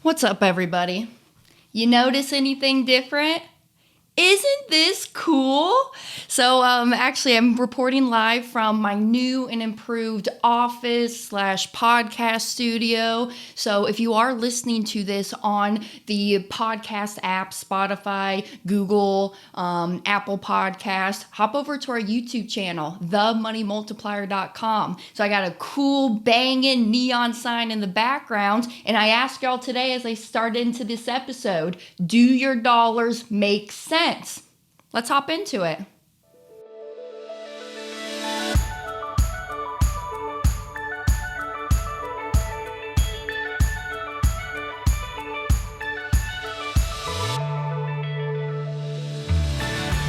What's up, everybody? You notice anything different? Isn't this cool? So, actually, I'm reporting live from my new and improved office/podcast studio. So, if you are listening to this on the podcast app, Spotify, Google, Apple Podcast, hop over to our YouTube channel, themoneymultiplier.com. So, I got a cool banging neon sign in the background, and I ask y'all today as I start into this episode, do your dollars make sense? Let's hop into it.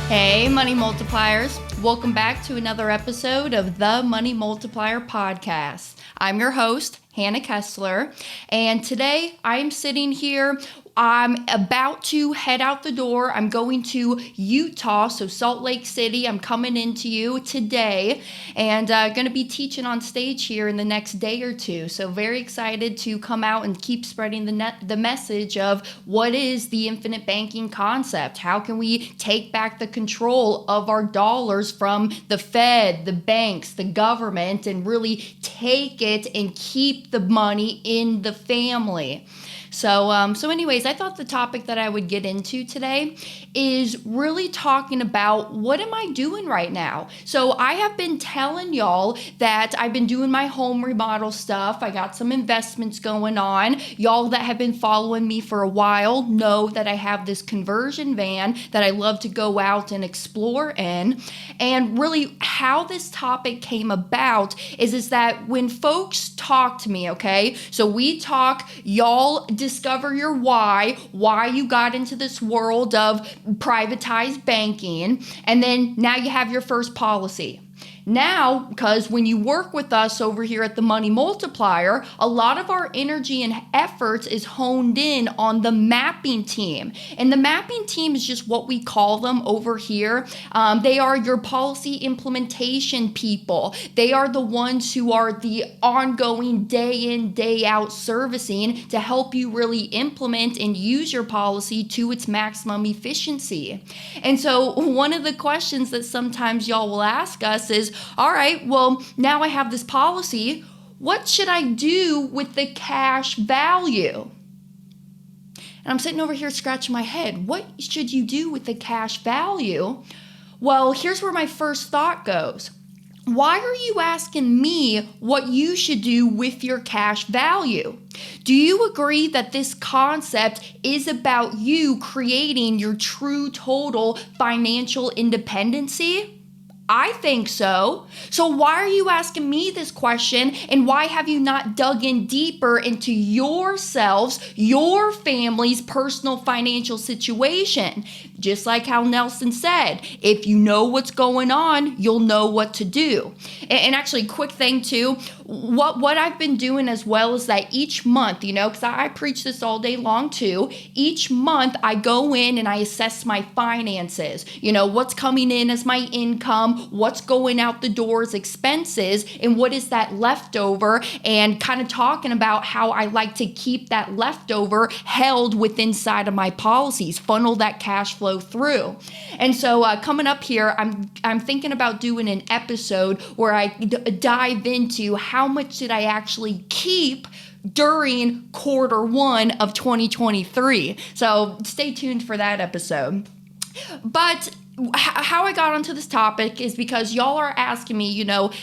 Hey, Money Multipliers. Welcome back to another episode of the Money Multiplier Podcast. I'm your host, Hannah Kessler, and today I am sitting here. I'm about to head out the door. I'm going to Utah, so Salt Lake City. I'm coming into you today and going to be teaching on stage here in the next day or two. So very excited to come out and keep spreading the message of what is the infinite banking concept? How can we take back the control of our dollars from the Fed, the banks, the government, and really take it and keep the money in the family? So anyways, I thought the topic that I would get into today is really talking about what am I doing right now? So I have been telling y'all that I've been doing my home remodel stuff. I got some investments going on. Y'all that have been following me for a while know that I have this conversion van that I love to go out and explore in. And really how this topic came about is that when folks talk to me, okay, so we talk, y'all discover your why you got into this world of privatized banking, and then now you have your first policy. Now, because when you work with us over here at the Money Multiplier, a lot of our energy and efforts is honed in on the mapping team. And the mapping team is just what we call them over here. They are your policy implementation people. They are the ones who are the ongoing day in, day out servicing to help you really implement and use your policy to its maximum efficiency. And so one of the questions that sometimes y'all will ask us is, all right, well, now I have this policy. What should I do with the cash value? And I'm sitting over here scratching my head. What should you do with the cash value? Well, here's where my first thought goes. Why are you asking me what you should do with your cash value? Do you agree that this concept is about you creating your true total financial independency? I think so. So why are you asking me this question, and why have you not dug in deeper into yourselves, your family's personal financial situation? Just like how Nelson said, if you know what's going on, you'll know what to do. And actually, quick thing too, what I've been doing as well is that each month, because I preach this all day long too, each month I go in and I assess my finances, what's coming in as my income, what's going out the door as expenses, and what is that leftover, and kind of talking about how I like to keep that leftover held within inside of my policies, funnel that cash flow through. And so coming up here, I'm thinking about doing an episode where I dive into how much did I actually keep during Q1 of 2023. So stay tuned for that episode. But how I got onto this topic is because y'all are asking me,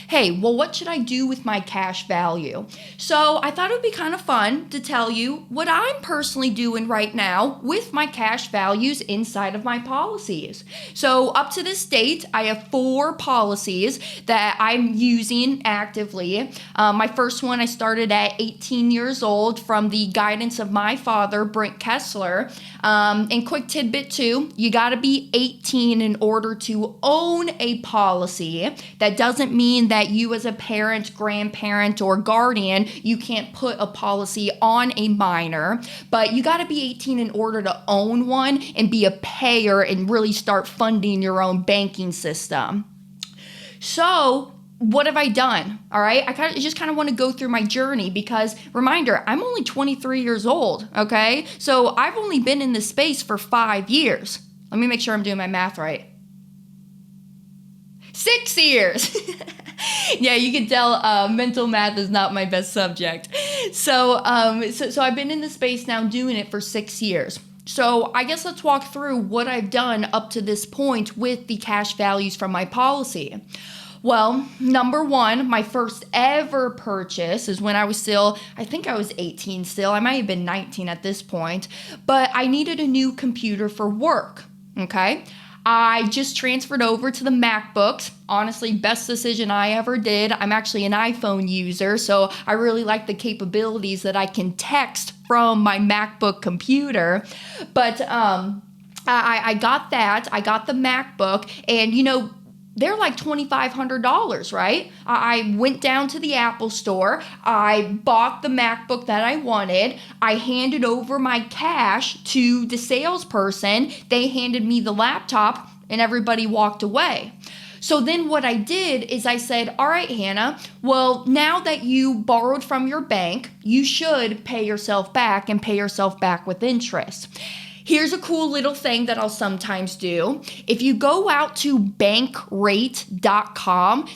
hey, well, what should I do with my cash value? So I thought it would be kind of fun to tell you what I'm personally doing right now with my cash values inside of my policies. So up to this date, I have 4 policies that I'm using actively. My first one, I started at 18 years old from the guidance of my father, Brent Kessler. And quick tidbit too, you got to be 18 in order to own a policy. That doesn't mean that you as a parent, grandparent, or guardian, you can't put a policy on a minor, but you got to be 18 in order to own one and be a payer and really start funding your own banking system. So what have I done? All right. I just kind of want to go through my journey because reminder, I'm only 23 years old. Okay. So I've only been in this space for 5 years. Let me make sure I'm doing my math right. 6 years. Yeah, you can tell mental math is not my best subject. So I've been in the space now doing it for 6 years. So I guess let's walk through what I've done up to this point with the cash values from my policy. Well, number one, my first ever purchase is when I was still, I think I was 18 still. I might have been 19 at this point, but I needed a new computer for work. Okay. I just transferred over to the MacBooks. Honestly, best decision I ever did. I'm actually an iPhone user, so I really like the capabilities that I can text from my MacBook computer. But I got that. I got the MacBook, and they're like $2,500, right? I went down to the Apple store. I bought the MacBook that I wanted. I handed over my cash to the salesperson. They handed me the laptop and everybody walked away. So then what I did is I said, all right, Hannah, well, now that you borrowed from your bank, you should pay yourself back and pay yourself back with interest. Here's a cool little thing that I'll sometimes do. If you go out to bankrate.com,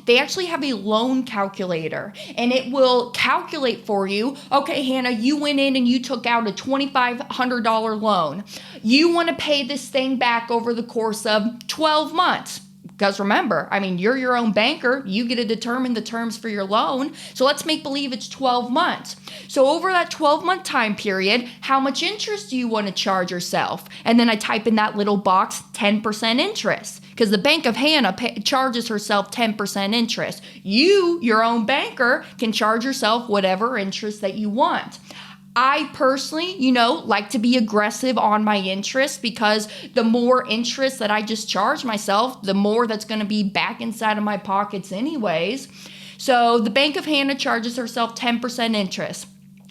they actually have a loan calculator and it will calculate for you, okay, Hannah, you went in and you took out a $2,500 loan. You want to pay this thing back over the course of 12 months. Because remember, you're your own banker. You get to determine the terms for your loan. So let's make believe it's 12 months. So over that 12-month time period, how much interest do you want to charge yourself? And then I type in that little box, 10% interest. Because the Bank of Hannah charges herself 10% interest. You, your own banker, can charge yourself whatever interest that you want. I personally, like to be aggressive on my interest because the more interest that I just charge myself, the more that's going to be back inside of my pockets anyways. So the Bank of Hannah charges herself 10% interest.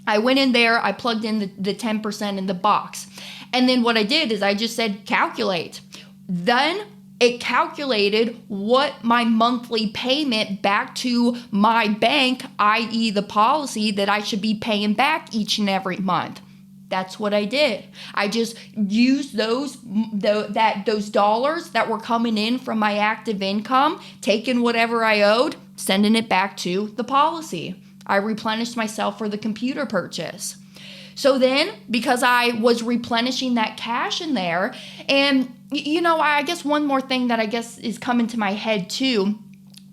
I went in there, I plugged in the 10% in the box. And then what I did is I just said, calculate. Then it calculated what my monthly payment back to my bank, i.e. the policy that I should be paying back each and every month. That's what I did. I just used those dollars that were coming in from my active income, taking whatever I owed, sending it back to the policy. I replenished myself for the computer purchase. So then, because I was replenishing that cash in there, and I guess one more thing that I guess is coming to my head too,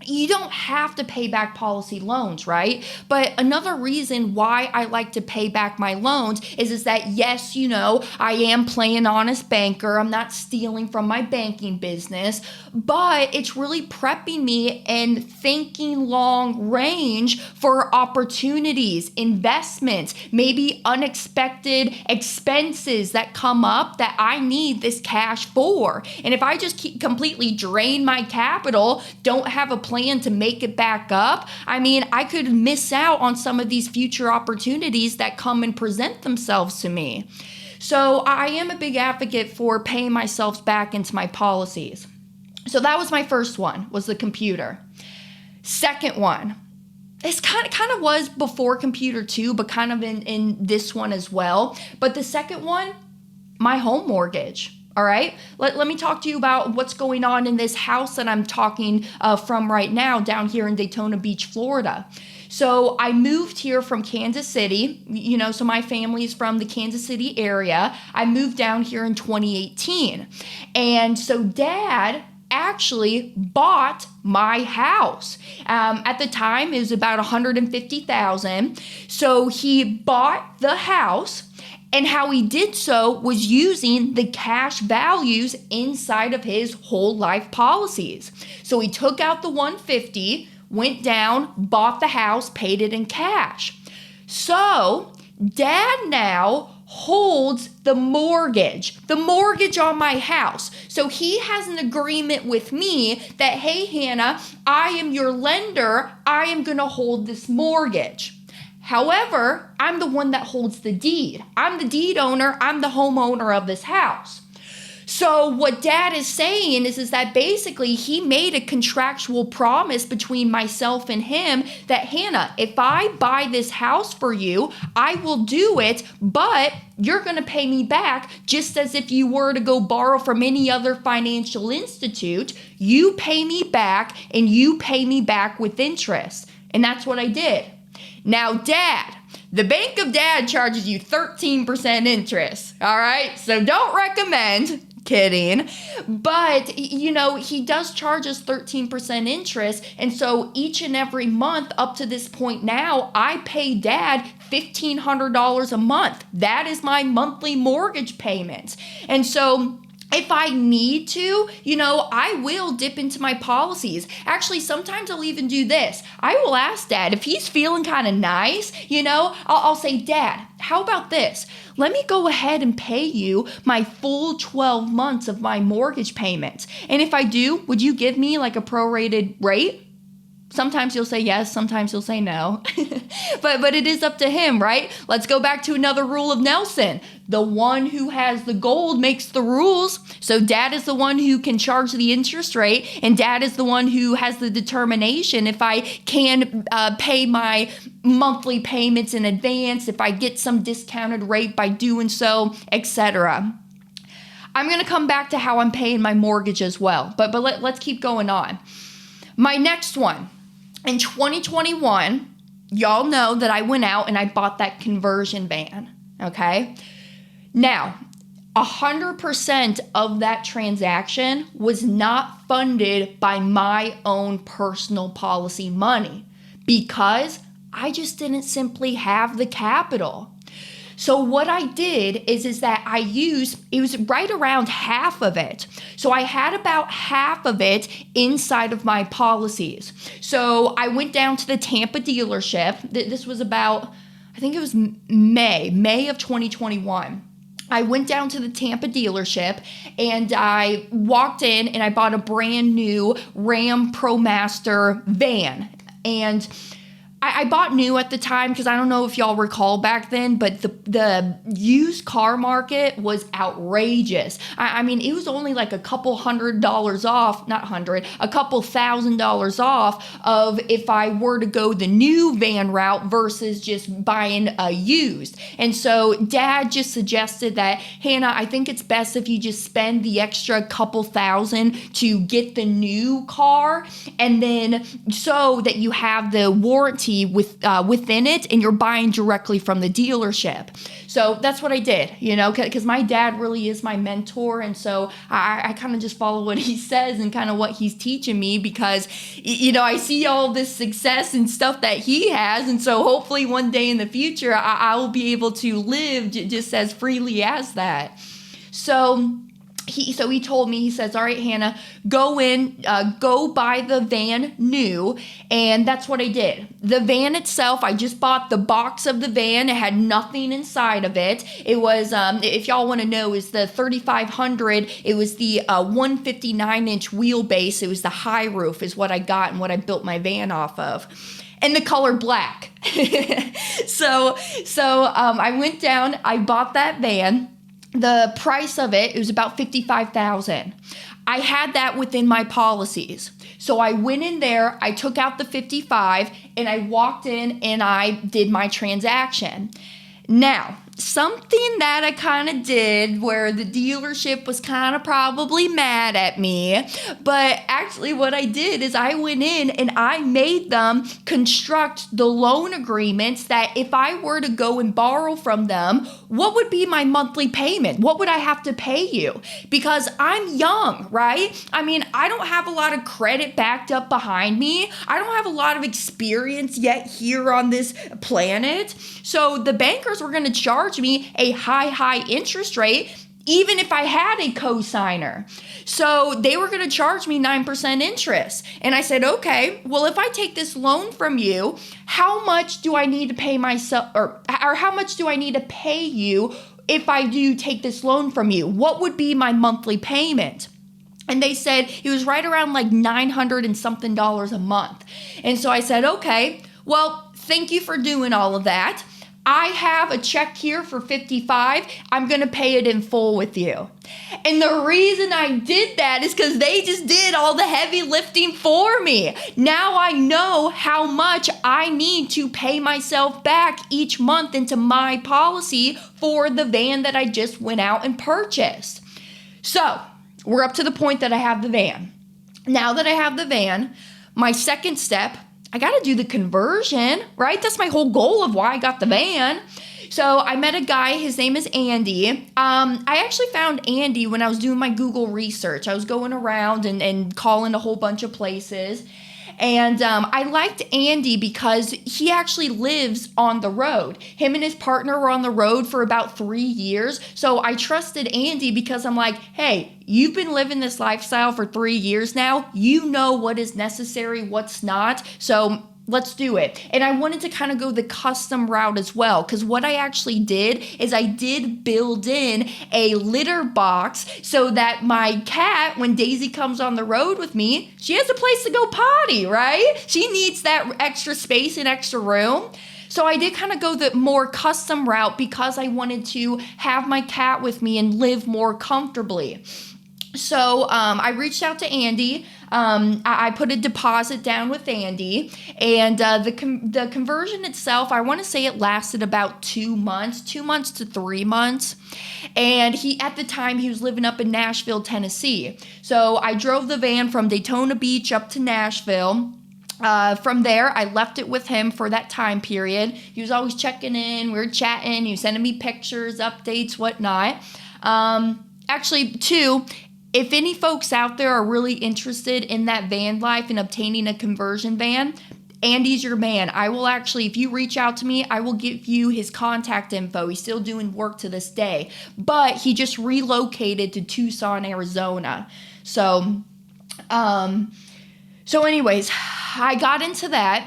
you don't have to pay back policy loans, right? But another reason why I like to pay back my loans is that, yes, I am playing honest banker. I'm not stealing from my banking business, but it's really prepping me and thinking long range for opportunities, investments, maybe unexpected expenses that come up that I need this cash for. And if I just completely drain my capital, don't have a plan to make it back up, I could miss out on some of these future opportunities that come and present themselves to me. So I am a big advocate for paying myself back into my policies. So that was my first one, was the computer. Second one, it's kind of was before computer too, but kind of in this one as well. But the second one, my home mortgage. All right, let me talk to you about what's going on in this house that I'm talking from right now down here in Daytona Beach, Florida. So I moved here from Kansas City, so my family is from the Kansas City area. I moved down here in 2018. And so Dad actually bought my house. At the time, it was about $150,000. So he bought the house. And how he did so was using the cash values inside of his whole life policies. So he took out the $150,000, went down, bought the house, paid it in cash. So Dad now holds the mortgage on my house. So he has an agreement with me that, hey, Hannah, I am your lender. I am going to hold this mortgage. However, I'm the one that holds the deed. I'm the deed owner. I'm the homeowner of this house. So what Dad is saying is that basically he made a contractual promise between myself and him that, Hannah, if I buy this house for you, I will do it, but you're going to pay me back just as if you were to go borrow from any other financial institute. You pay me back, and you pay me back with interest. And that's what I did. Now, Dad, the Bank of Dad charges you 13% interest, all right? So don't recommend. Kidding. But, he does charge us 13% interest. And so each and every month up to this point now, I pay Dad $1,500 a month. That is my monthly mortgage payment. And so if I need to, I will dip into my policies. Actually, sometimes I'll even do this. I will ask Dad if he's feeling kind of nice, I'll say, Dad, how about this? Let me go ahead and pay you my full 12 months of my mortgage payments. And if I do, would you give me like a prorated rate? Sometimes you'll say yes, sometimes you'll say no. but it is up to him, right? Let's go back to another rule of Nelson. The one who has the gold makes the rules. So Dad is the one who can charge the interest rate, and Dad is the one who has the determination if I can pay my monthly payments in advance, if I get some discounted rate by doing so, etc. I'm going to come back to how I'm paying my mortgage as well, but let's keep going on. My next one. In 2021, y'all know that I went out and I bought that conversion van, okay? Now, 100% of that transaction was not funded by my own personal policy money because I just didn't simply have the capital. So what I did is that I used, it was right around half of it. So I had about half of it inside of my policies. So I went down to the Tampa dealership. This was about, I think it was May of 2021. I went down to the Tampa dealership and I walked in and I bought a brand new Ram ProMaster van. And I bought new at the time because I don't know if y'all recall back then, but the used car market was outrageous. I mean, it was only like a couple $100 off, a couple $1,000 off of if I were to go the new van route versus just buying a used. And so Dad just suggested that, Hannah, I think it's best if you just spend the extra couple $1,000 to get the new car, and then so that you have the warranty within it and you're buying directly from the dealership. So that's what I did, because my dad really is my mentor. And so I kind of just follow what he says and kind of what he's teaching me because, I see all this success and stuff that he has. And so hopefully one day in the future, I will be able to live just as freely as that. So he told me, he says, all right, Hannah, go buy the van new. And that's what I did. The van itself, I just bought the box of the van. It had nothing inside of it. It was, if y'all want to know, is the 3500. It was the 159-inch wheelbase. It was the high roof is what I got and what I built my van off of. And the color black. So I went down, I bought that van. The price of it was about $55,000. I had that within my policies. So I went in there, I took out the 55, and I walked in and I did my transaction. Now, something that I kind of did where the dealership was kind of probably mad at me, but actually what I did is I went in and I made them construct the loan agreements that if I were to go and borrow from them, what would be my monthly payment? What would I have to pay you? Because I'm young, right? I mean, I don't have a lot of credit backed up behind me. I don't have a lot of experience yet here on this planet. So the bankers were going to charge me a high interest rate, even if I had a co-signer. So they were going to charge me 9% interest. And I said, okay, well, if I take this loan from you, how much do I need to pay myself, or how much do I need to pay you if I do take this loan from you? What would be my monthly payment? And they said it was right around like $900 and something a month. And so I said, okay, well, thank you for doing all of that. I have a check here for $55. I'm going to pay it in full with you. And the reason I did that is because they just did all the heavy lifting for me. Now I know how much I need to pay myself back each month into my policy for the van that I just went out and purchased. So we're up to the point that I have the van. Now that I have the van, my second step, I got to do the conversion, right? That's my whole goal of why I got the van. So I met a guy, his name is Andy. I actually found Andy when I was doing my Google research. I was going around and calling a whole bunch of places. And I liked Andy because he actually lives on the road. Him and his partner were on the road for about 3 years. So I trusted Andy because I'm like, hey, you've been living this lifestyle for 3 years now. You know what is necessary, what's not. So let's do it. And I wanted to kind of go the custom route as well, because what I actually did is I did build in a litter box so that my cat, when Daisy comes on the road with me, she has a place to go potty, right? She needs that extra space and extra room. So I did kind of go the more custom route because I wanted to have my cat with me and live more comfortably. So I reached out to Andy. I put a deposit down with Andy, and the conversion itself, I want to say it lasted about 2 months to 3 months. And at the time, he was living up in Nashville, Tennessee. So I drove the van from Daytona Beach up to Nashville. From there, I left it with him for that time period. He was always checking in. We were chatting. He was sending me pictures, updates, whatnot. Actually, too, if any folks out there are really interested in that van life and obtaining a conversion van, Andy's your man. I will actually, if you reach out to me, I will give you his contact info. He's still doing work to this day, but he just relocated to Tucson, Arizona. So anyways, I got into that,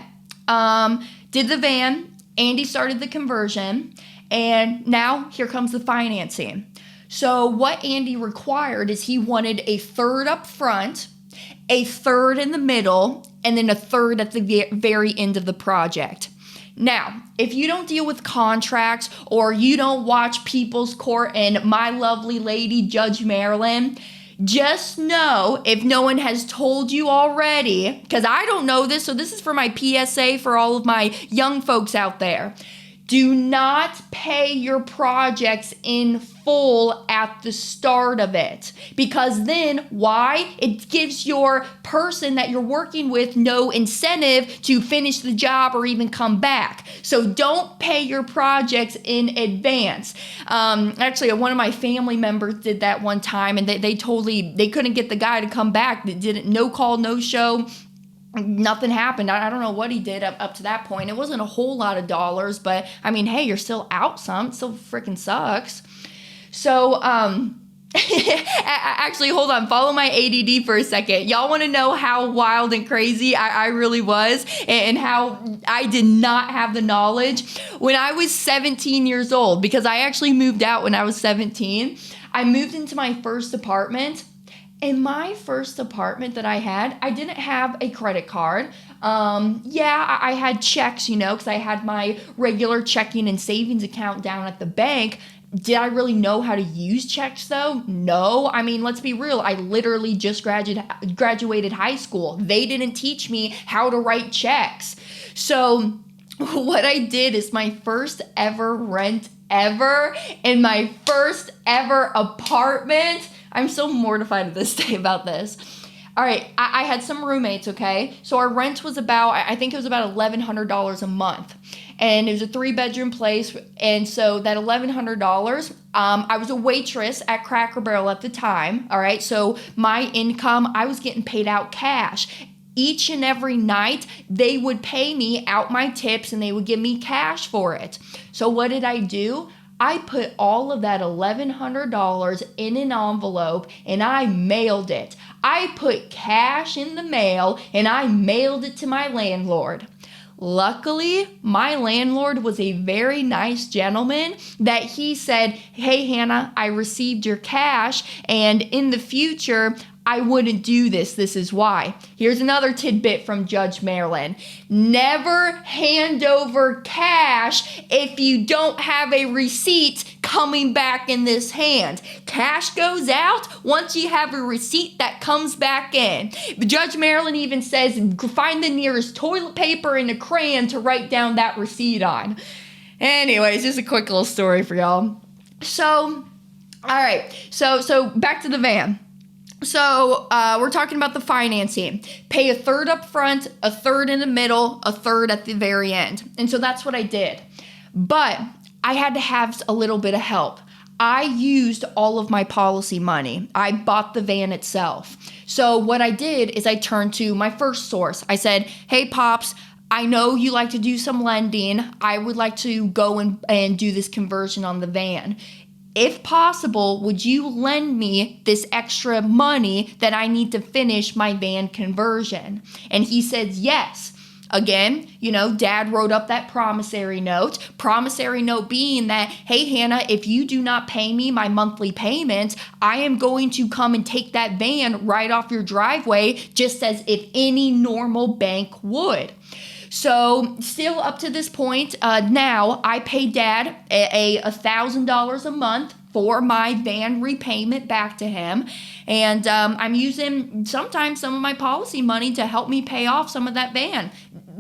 did the van, Andy started the conversion, and now here comes the financing. So what Andy required is he wanted a third up front, a third in the middle, and then a third at the very end of the project. Now, if you don't deal with contracts or you don't watch People's Court and My Lovely Lady, Judge Marilyn, just know, if no one has told you already, because I don't know this, so this is for my PSA for all of my young folks out there. Do not pay your projects in full at the start of it. Because then, why? It gives your person that you're working with no incentive to finish the job or even come back. So don't pay your projects in advance. Actually, one of my family members did that one time, and they couldn't get the guy to come back. They didn't, no call, no show. Nothing happened. I don't know what he did up to that point. It wasn't a whole lot of dollars, but I mean, hey, you're still out some. It still freaking sucks. So, actually, hold on. Follow my ADD for a second. Y'all want to know how wild and crazy I really was and how I did not have the knowledge? When I was 17 years old, because I actually moved out when I was 17, I moved into my first apartment. In my first apartment that I had, I didn't have a credit card. I had checks, because I had my regular checking and savings account down at the bank. Did I really know how to use checks though? No. I mean, let's be real. I literally just graduated high school. They didn't teach me how to write checks. So what I did is my first ever rent ever in my first ever apartment. I'm so mortified to this day about this. All right, I had some roommates, okay? So our rent was I think it was about $1,100 a month. And it was a 3-bedroom place. And so that $1,100, I was a waitress at Cracker Barrel at the time, all right? So my income, I was getting paid out cash. Each and every night, they would pay me out my tips and they would give me cash for it. So what did I do? I put all of that $1,100 in an envelope and I mailed it. I put cash in the mail and I mailed it to my landlord. Luckily, my landlord was a very nice gentleman that he said, "Hey, Hannah, I received your cash, and in the future, I wouldn't do this. This is why. Here's another tidbit from Judge Marilyn. Never hand over cash if you don't have a receipt coming back in this hand. Cash goes out once you have a receipt that comes back in. Judge Marilyn even says, find the nearest toilet paper and a crayon to write down that receipt on. Anyways, just a quick little story for y'all. So, all right. So back to the van. So we're talking about the financing. Pay a third up front, a third in the middle, a third at the very end. And so that's what I did. But I had to have a little bit of help. I used all of my policy money. I bought the van itself. So what I did is I turned to my first source. I said, hey, Pops, I know you like to do some lending. I would like to go and do this conversion on the van. If possible, would you lend me this extra money that I need to finish my van conversion? And he said yes. Again, Dad wrote up that promissory note being that, hey, Hannah, if you do not pay me my monthly payments, I am going to come and take that van right off your driveway, just as if any normal bank would. So still up to this point, now I pay Dad $1,000 a month for my van repayment back to him. And I'm using sometimes some of my policy money to help me pay off some of that van.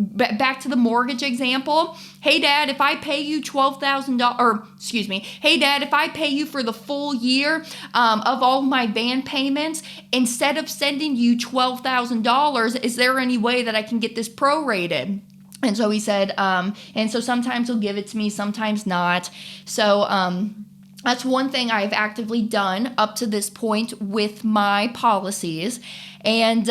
Back to the mortgage example. Hey, Dad, if I pay you hey, Dad, if I pay you for the full year of all my van payments, instead of sending you $12,000, is there any way that I can get this prorated? And so he said, and so sometimes he'll give it to me, sometimes not. So that's one thing I've actively done up to this point with my policies. And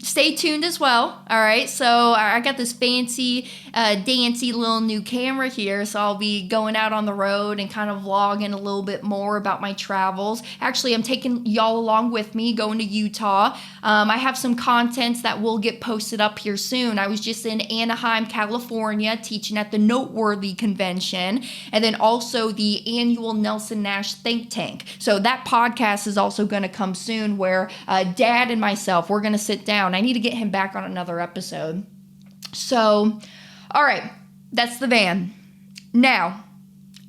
stay tuned as well. All right. So I got this fancy, dancy little new camera here. So I'll be going out on the road and kind of vlogging a little bit more about my travels. Actually, I'm taking y'all along with me going to Utah. I have some contents that will get posted up here soon. I was just in Anaheim, California, teaching at the Noteworthy Convention, and then also the annual Nelson Nash Think Tank. So that podcast is also going to come soon, where Dad and myself, we're going to sit down. I need to get him back on another episode. So, all right, that's the van. Now,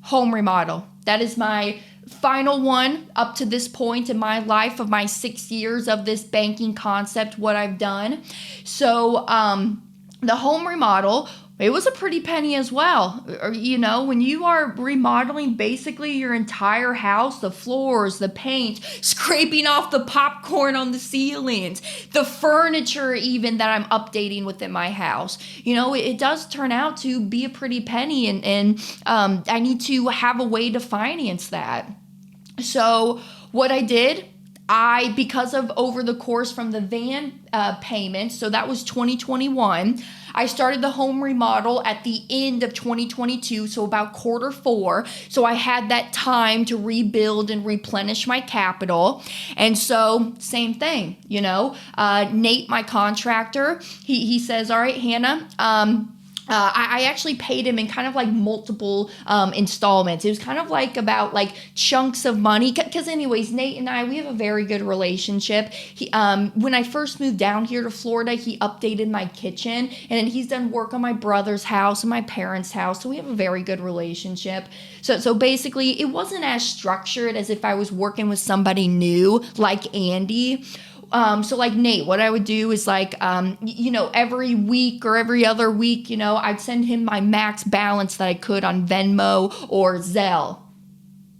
home remodel. That is my final one up to this point in my life of my 6 years of this banking concept, what I've done. So, the home remodel, it was a pretty penny as well. When you are remodeling basically your entire house, the floors, the paint, scraping off the popcorn on the ceilings, the furniture even that I'm updating within my house, it does turn out to be a pretty penny, and I need to have a way to finance that. So what I did, because of over the course from the van payment, so that was 2021, I started the home remodel at the end of 2022, so about Q4. So I had that time to rebuild and replenish my capital. And so same thing, Nate, my contractor, he says, all right, Hannah, I actually paid him in kind of like multiple installments. It was kind of like about like chunks of money. Because anyways, Nate and I, we have a very good relationship. When I first moved down here to Florida, he updated my kitchen. And then he's done work on my brother's house and my parents' house. So we have a very good relationship. So basically, it wasn't as structured as if I was working with somebody new like Andy. So like Nate, what I would do is like, every week or every other week, I'd send him my max balance that I could on Venmo or Zelle.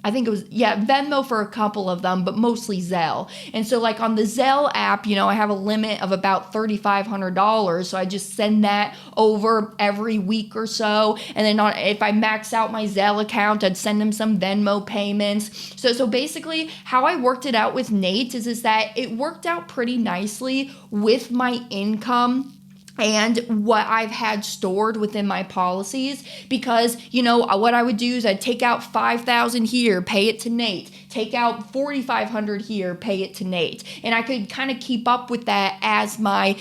I think it was, Venmo for a couple of them, but mostly Zelle. And so like on the Zelle app, I have a limit of about $3,500. So I just send that over every week or so. And then if I max out my Zelle account, I'd send him some Venmo payments. So basically how I worked it out with Nate is that it worked out pretty nicely with my income and what I've had stored within my policies, because, what I would do is I'd take out $5,000 here, pay it to Nate, take out $4,500 here, pay it to Nate. And I could kind of keep up with that as my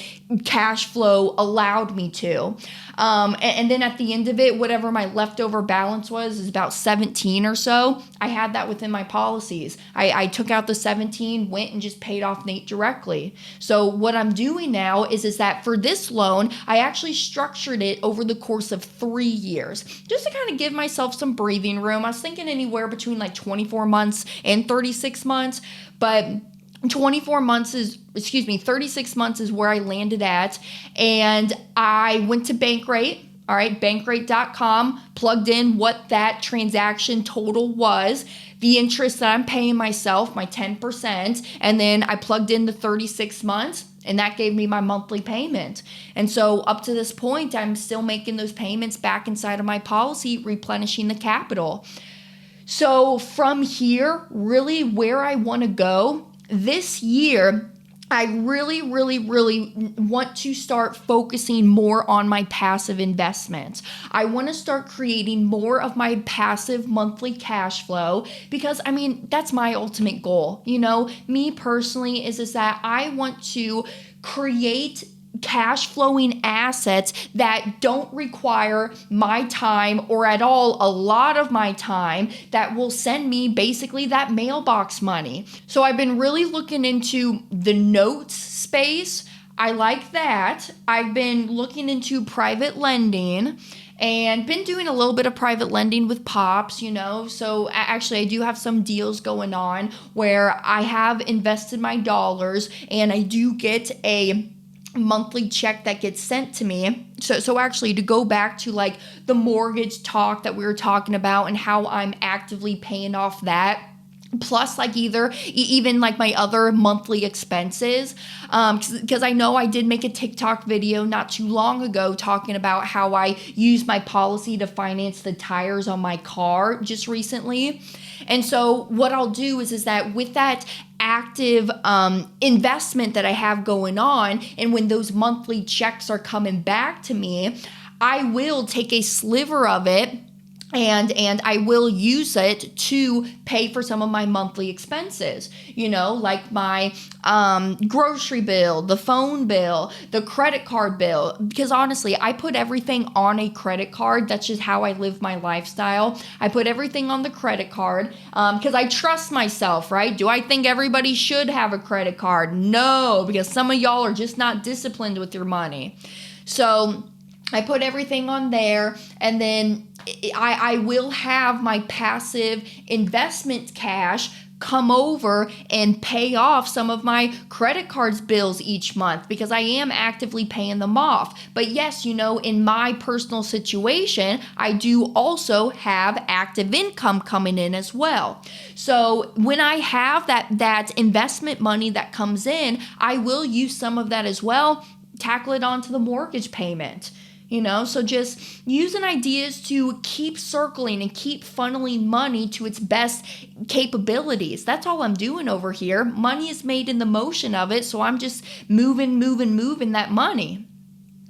cash flow allowed me to. And then at the end of it, whatever my leftover balance was is about 17 or so. I had that within my policies. I took out the 17, went and just paid off Nate directly. So what I'm doing now is that for this loan, I actually structured it over the course of 3 years, just to kind of give myself some breathing room. I was thinking anywhere between like 24 months and 36 months, but 36 months is where I landed at. And I went to Bankrate. All right, bankrate.com, plugged in what that transaction total was, the interest that I'm paying myself, my 10%, and then I plugged in the 36 months, and that gave me my monthly payment. And so up to this point, I'm still making those payments back inside of my policy, replenishing the capital. So from here, really where I want to go this year, I really want to start focusing more on my passive investments. I want to start creating more of my passive monthly cash flow because, I mean, that's my ultimate goal. You know, me personally is that I want to create cash flowing assets that don't require my time or at all a lot of my time, that will send me basically that mailbox money. So I've been really looking into the notes space. I like that. I've been looking into private lending and been doing a little bit of private lending with Pops, you know. So actually I do have some deals going on where I have invested my dollars and I do get a monthly check that gets sent to me. So actually, to go back to like the mortgage talk that we were talking about and how I'm actively paying off that, plus like even like my other monthly expenses, because I know I did make a TikTok video not too long ago talking about how I use my policy to finance the tires on my car just recently. And so what I'll do is that with that active investment that I have going on, and when those monthly checks are coming back to me, I will take a sliver of it and I will use it to pay for some of my monthly expenses, you know, like my grocery bill, the phone bill, the credit card bill, because honestly, I put everything on a credit card. That's just how I live my lifestyle. I put everything on the credit card because I trust myself, right? Do I think everybody should have a credit card? No, because some of y'all are just not disciplined with your money. So I put everything on there, and then I will have my passive investment cash come over and pay off some of my credit cards bills each month because I am actively paying them off. But yes, you know, in my personal situation, I do also have active income coming in as well. So when I have that investment money that comes in, I will use some of that as well, tackle it onto the mortgage payment. You know, so just using ideas to keep circling and keep funneling money to its best capabilities. That's all I'm doing over here. Money is made in the motion of it, so I'm just moving that money.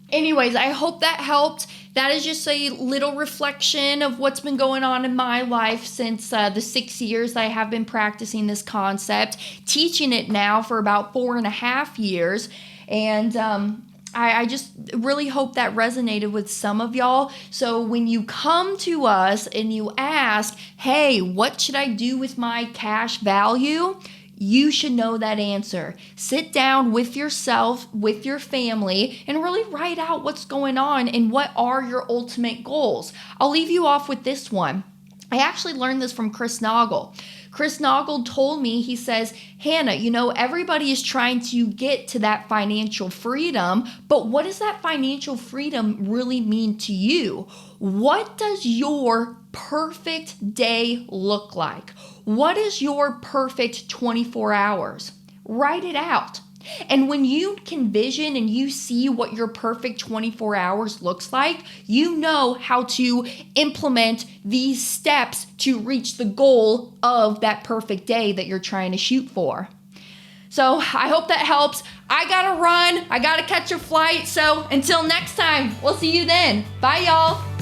Anyways, I hope that helped. That is just a little reflection of what's been going on in my life since the 6 years that I have been practicing this concept, teaching it now for about 4.5 years. And I just really hope that resonated with some of y'all. So when you come to us and you ask, hey, what should I do with my cash value? You should know that answer. Sit down with yourself, with your family, and really write out what's going on and what are your ultimate goals. I'll leave you off with this one. I actually learned this from Chris Noggle. Chris Noggle told me, he says, Hannah, you know, everybody is trying to get to that financial freedom, but what does that financial freedom really mean to you? What does your perfect day look like? What is your perfect 24 hours? Write it out. And when you can vision and you see what your perfect 24 hours looks like, you know how to implement these steps to reach the goal of that perfect day that you're trying to shoot for. So I hope that helps. I gotta run. I gotta catch a flight. So until next time, we'll see you then. Bye, y'all.